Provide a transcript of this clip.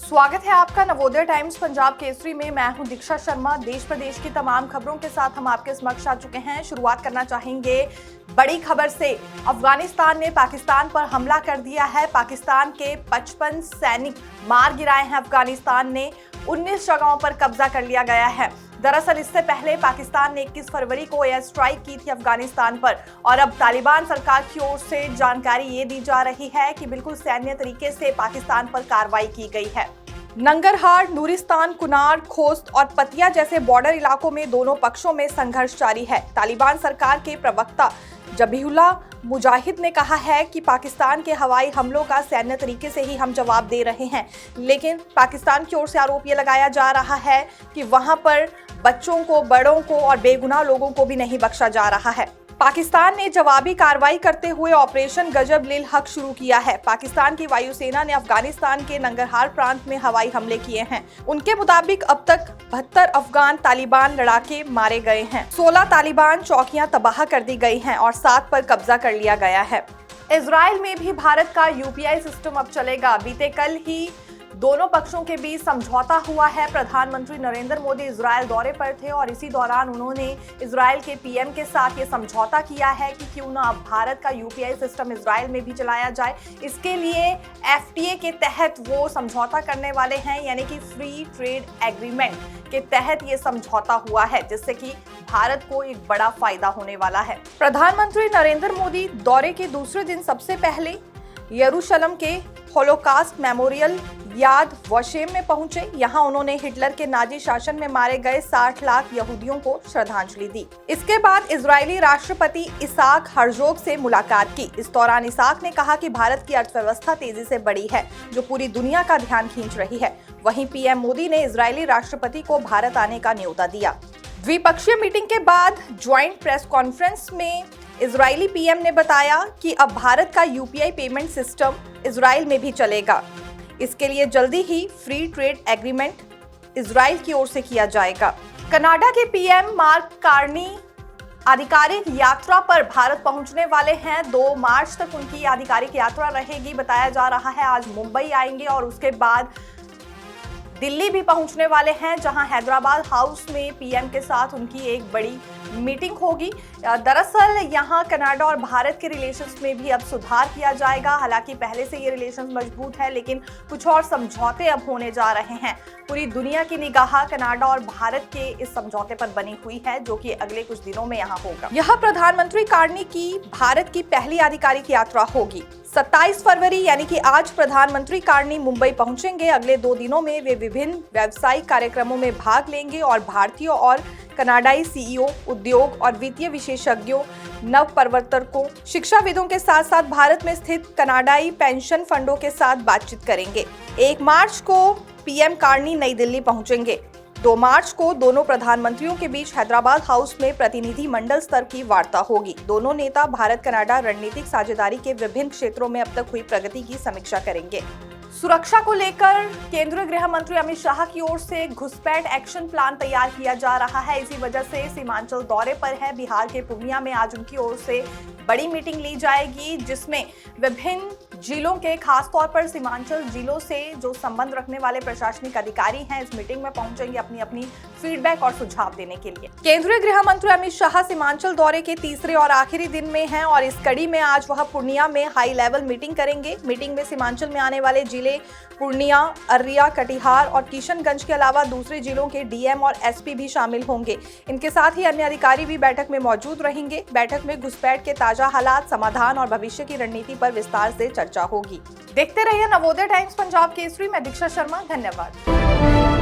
स्वागत है आपका नवोदय टाइम्स पंजाब केसरी में। मैं हूं दीक्षा शर्मा। देश प्रदेश की तमाम खबरों के साथ हम आपके समक्ष आ चुके हैं। शुरुआत करना चाहेंगे बड़ी खबर से। अफगानिस्तान ने पाकिस्तान पर हमला कर दिया है। पाकिस्तान के 55 सैनिक मार गिराए हैं। अफगानिस्तान ने 19 जगहों पर कब्जा कर लिया गया है। दरअसल इससे पहले पाकिस्तान ने 21 फरवरी को एयर स्ट्राइक की थी अफगानिस्तान पर, और अब तालिबान सरकार की ओर से जानकारी ये दी जा रही है कि बिल्कुल सैन्य तरीके से पाकिस्तान पर कार्रवाई की गई है। नंगरहार, नूरिस्तान, कुनार, खोस्त और पतिया जैसे बॉर्डर इलाकों में दोनों पक्षों में संघर्ष जारी है। तालिबान सरकार के प्रवक्ता जबीहुल्लाह मुजाहिद ने कहा है कि पाकिस्तान के हवाई हमलों का सैन्य तरीके से ही हम जवाब दे रहे हैं, लेकिन पाकिस्तान की ओर से आरोप ये लगाया जा रहा है कि वहां पर बच्चों को, बड़ों को और बेगुनाह लोगों को भी नहीं बख्शा जा रहा है। पाकिस्तान ने जवाबी कार्रवाई करते हुए ऑपरेशन गजब लिल हक शुरू किया है। पाकिस्तान की वायुसेना ने अफगानिस्तान के नंगरहार प्रांत में हवाई हमले किए हैं। उनके मुताबिक अब तक 72 अफगान तालिबान लड़ाके मारे गए हैं। 16 तालिबान चौकियां तबाह कर दी गई हैं और 7 पर कब्जा कर लिया गया है। इजराइल में भी भारत का यूपीआई सिस्टम अब चलेगा। बीते कल ही दोनों पक्षों के बीच समझौता हुआ है। प्रधानमंत्री नरेंद्र मोदी इजराइल दौरे पर थे और इसी दौरान उन्होंने इजराइल के पीएम के साथ ये समझौता किया है कि क्यों ना अब भारत का यूपीआई सिस्टम इजराइल में भी चलाया जाए। इसके लिए एफटीए के तहत वो समझौता करने वाले हैं, यानी कि फ्री ट्रेड एग्रीमेंट के तहत ये समझौता हुआ है, जिससे कि भारत को एक बड़ा फायदा होने वाला है। प्रधानमंत्री नरेंद्र मोदी दौरे के दूसरे दिन सबसे पहले यरूशलेम के होलोकास्ट मेमोरियल याद वशेम में पहुंचे। यहां उन्होंने हिटलर के नाजी शासन में मारे गए 60 लाख यहूदियों को श्रद्धांजलि दी। इसके बाद इजरायली राष्ट्रपति इसाक हर्जोग से मुलाकात की। इस दौरान इसाक ने कहा कि भारत की अर्थव्यवस्था तेजी से बढ़ी है, जो पूरी दुनिया का ध्यान खींच रही है। वहीं पीएम मोदी ने इजरायली राष्ट्रपति को भारत आने का न्योता दिया। द्विपक्षीय मीटिंग के बाद ज्वाइंट प्रेस कॉन्फ्रेंस में इजरायली पीएम ने बताया कि अब भारत का यूपीआई पेमेंट सिस्टम इजराइल में भी चलेगा। इसके लिए जल्दी ही फ्री ट्रेड एग्रीमेंट इजराइल की ओर से किया जाएगा। कनाडा के पीएम मार्क कार्नी आधिकारिक यात्रा पर भारत पहुंचने वाले हैं। 2 मार्च तक उनकी आधिकारिक यात्रा रहेगी। बताया जा रहा है आज मुंबई आएंगे और उसके बाद दिल्ली भी पहुंचने वाले हैं, जहां हैदराबाद हाउस में पीएम के साथ उनकी एक बड़ी मीटिंग होगी। दरअसल यहां कनाडा और भारत के रिलेशंस में भी अब सुधार किया जाएगा। हालांकि पहले से ये रिलेशंस मजबूत है, लेकिन कुछ और समझौते अब होने जा रहे हैं। पूरी दुनिया की निगाह कनाडा और भारत के इस समझौते पर बनी हुई है, जो कि अगले कुछ दिनों में यहाँ होगा। यह प्रधानमंत्री कार्नी की भारत की पहली आधिकारिक यात्रा होगी। 27 फरवरी यानी कि आज प्रधानमंत्री कार्नी मुंबई पहुंचेंगे। अगले 2 दिनों में वे विभिन्न व्यावसायिक कार्यक्रमों में भाग लेंगे और भारतीय और कनाडाई सीईओ, उद्योग और वित्तीय विशेषज्ञों, नव प्रवर्तकों, शिक्षाविदों के साथ साथ भारत में स्थित कनाडाई पेंशन फंडों के साथ बातचीत करेंगे। 1 मार्च को पीएम कार्नी नई दिल्ली पहुंचेंगे। 2 मार्च को दोनों प्रधानमंत्रियों के बीच हैदराबाद हाउस में प्रतिनिधि मंडल स्तर की वार्ता होगी। दोनों नेता भारत कनाडा रणनीतिक साझेदारी के विभिन्न क्षेत्रों में अब तक हुई प्रगति की समीक्षा करेंगे। सुरक्षा को लेकर केंद्रीय गृह मंत्री अमित शाह की ओर से घुसपैठ एक्शन प्लान तैयार किया जा रहा है। इसी वजह से सीमांचल दौरे पर है। बिहार के पूर्णिया में आज उनकी ओर से बड़ी मीटिंग ली जाएगी, जिसमें विभिन्न जिलों के, खासतौर पर सीमांचल जिलों से जो संबंध रखने वाले प्रशासनिक अधिकारी हैं, इस मीटिंग में पहुंचेंगे अपनी अपनी फीडबैक और सुझाव देने के लिए। केंद्रीय गृह मंत्री अमित शाह सीमांचल दौरे के तीसरे और आखिरी दिन में हैं और इस कड़ी में आज वह पूर्णिया में हाई लेवल मीटिंग करेंगे। मीटिंग में सीमांचल में आने वाले जिले पूर्णिया, अर्रिया, कटिहार और किशनगंज के अलावा दूसरे जिलों के डीएम और एसपी भी शामिल होंगे। इनके साथ ही अन्य अधिकारी भी बैठक में मौजूद रहेंगे। बैठक में घुसपैठ के ताजा हालात, समाधान और भविष्य की रणनीति पर विस्तार से चर्चा होगी। देखते रहिए नवोदय टाइम्स पंजाब केसरी में दीक्षा शर्मा। धन्यवाद।